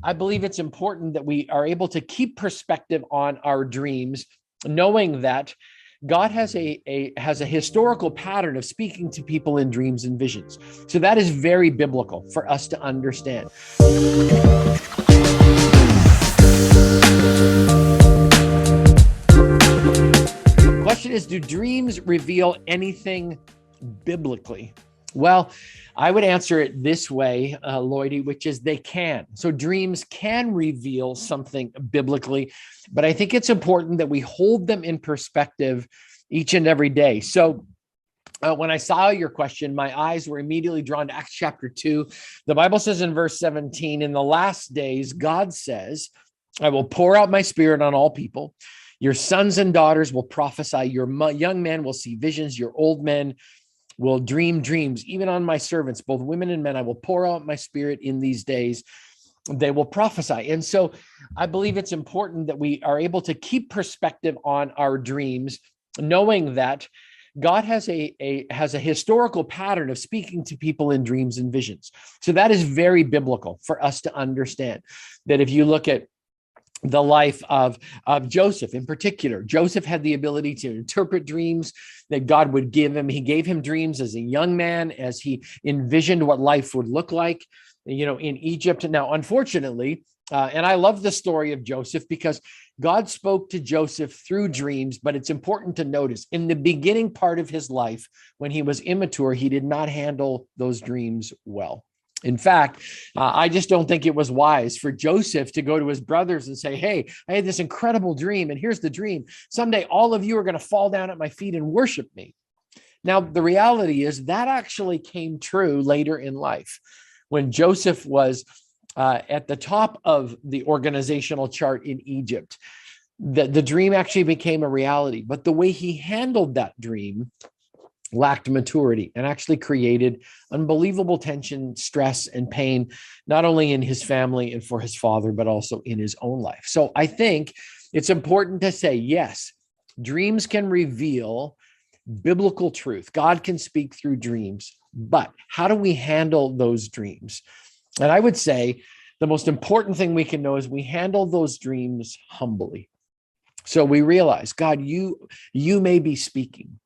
I believe it's important that we are able to keep perspective on our dreams, knowing that God has a historical pattern of speaking to people in dreams and visions. So that is very biblical for us to understand. The question is, do dreams reveal anything biblically? Well, I would answer it this way, Lloydie, which is they can. So dreams can reveal something biblically, but I think it's important that we hold them in perspective each and every day. So when I saw your question, my eyes were immediately drawn to Acts chapter 2. The Bible says in verse 17, in the last days, God says, I will pour out my spirit on all people. Your sons and daughters will prophesy. Your young men will see visions. Your old men will dream dreams. Even on my servants, both women and men, I will pour out my spirit in these days. They will prophesy. And so I believe it's important that we are able to keep perspective on our dreams, knowing that God has a historical pattern of speaking to people in dreams and visions. So that is very biblical for us to understand. That if you look at the life of Joseph in particular, Joseph had the ability to interpret dreams that God would give him. He gave him dreams as a young man, as he envisioned what life would look like, in Egypt. Now, unfortunately, and I love the story of Joseph because God spoke to Joseph through dreams, but it's important to notice in the beginning part of his life, when he was immature, he did not handle those dreams well. In fact, I just don't think it was wise for Joseph to go to his brothers and say, hey, I had this incredible dream, and here's the dream. Someday all of you are going to fall down at my feet and worship me. Now, the reality is that actually came true later in life. When Joseph was at the top of the organizational chart in Egypt, the dream actually became a reality. But the way he handled that dream lacked maturity and actually created unbelievable tension, stress, and pain, not only in his family and for his father, but also in his own life. So I think it's important to say, yes, dreams can reveal biblical truth. God can speak through dreams, but how do we handle those dreams? And I would say the most important thing we can know is we handle those dreams humbly. So we realize, God, you may be speaking.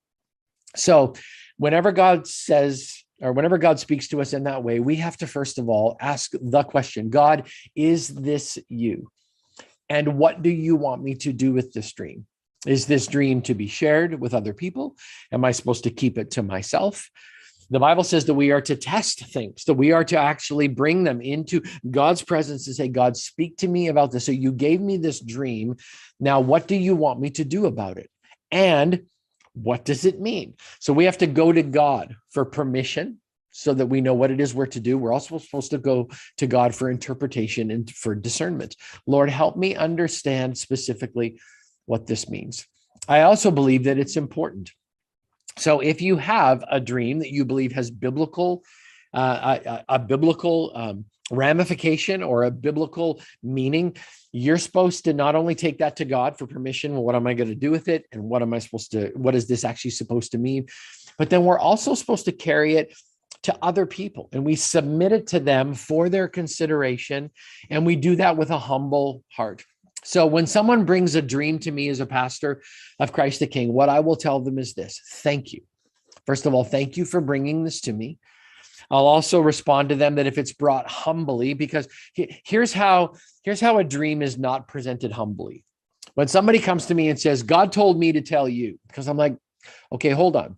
So whenever God says, or whenever God speaks to us in that way, we have to, first of all, ask the question, God, is this you? And what do you want me to do with this dream? Is this dream to be shared with other people? Am I supposed to keep it to myself? The Bible says that we are to test things, that we are to actually bring them into God's presence and say, God, speak to me about this. So you gave me this dream. Now, what do you want me to do about it? And what does it mean? So we have to go to God for permission so that we know what it is we're to do. We're also supposed to go to God for interpretation and for discernment. Lord, help me understand specifically what this means. I also believe that it's important. So if you have a dream that you believe has biblical, a biblical ramification or a biblical meaning, you're supposed to not only take that to God for permission. Well, what am I going to do with it? And what is this actually supposed to mean? But then we're also supposed to carry it to other people, and we submit it to them for their consideration. And we do that with a humble heart. So when someone brings a dream to me as a pastor of Christ the King, what I will tell them is this: thank you. First of all, thank you for bringing this to me. I'll also respond to them that if it's brought humbly, because here's how a dream is not presented humbly. When somebody comes to me and says, God told me to tell you, because I'm like, okay, hold on.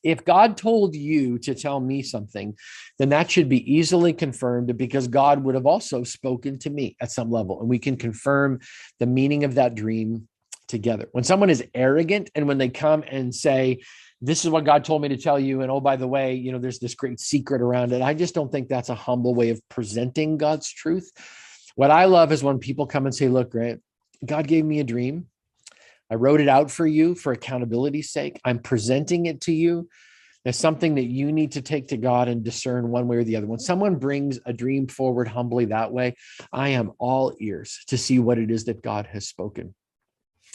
If God told you to tell me something, then that should be easily confirmed, because God would have also spoken to me at some level, and we can confirm the meaning of that dream together. When someone is arrogant and when they come and say, this is what God told me to tell you, and oh, by the way, there's this great secret around it, I just don't think that's a humble way of presenting God's truth. What I love is when people come and say, look, Grant, God gave me a dream. I wrote it out for you for accountability's sake. I'm presenting it to you as something that you need to take to God and discern one way or the other. When someone brings a dream forward humbly that way, I am all ears to see what it is that God has spoken.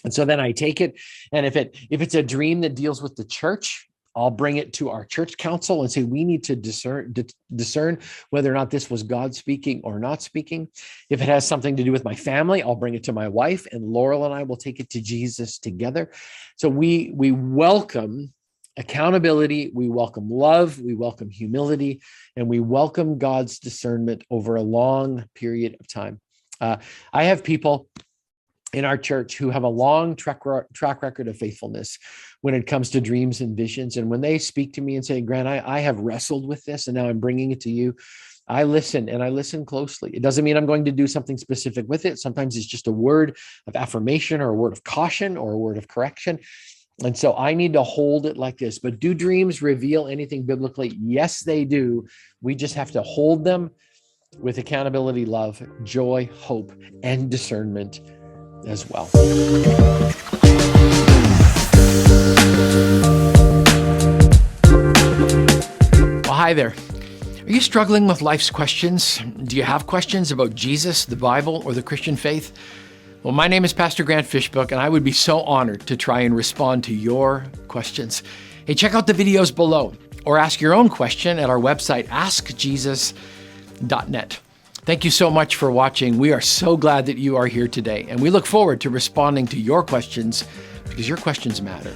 And so then I take it, and if it's a dream that deals with the church, I'll bring it to our church council and say, we need to discern whether or not this was God speaking or not speaking. If it has something to do with my family, I'll bring it to my wife, and Laurel and I will take it to Jesus together. So we welcome accountability, we welcome love, we welcome humility, and we welcome God's discernment over a long period of time. I have people in our church who have a long track record of faithfulness when it comes to dreams and visions. And when they speak to me and say, Grant, I have wrestled with this and now I'm bringing it to you, I listen, and I listen closely. It doesn't mean I'm going to do something specific with it. Sometimes it's just a word of affirmation or a word of caution or a word of correction. And so I need to hold it like this. But do dreams reveal anything biblically? Yes, they do. We just have to hold them with accountability, love, joy, hope, and discernment as well. Well, hi there. Are you struggling with life's questions? Do you have questions about Jesus, the Bible, or the Christian faith? Well, my name is Pastor Grant Fishbook, and I would be so honored to try and respond to your questions. Hey, check out the videos below, or ask your own question at our website, askjesus.net. Thank you so much for watching. We are so glad that you are here today, and we look forward to responding to your questions because your questions matter.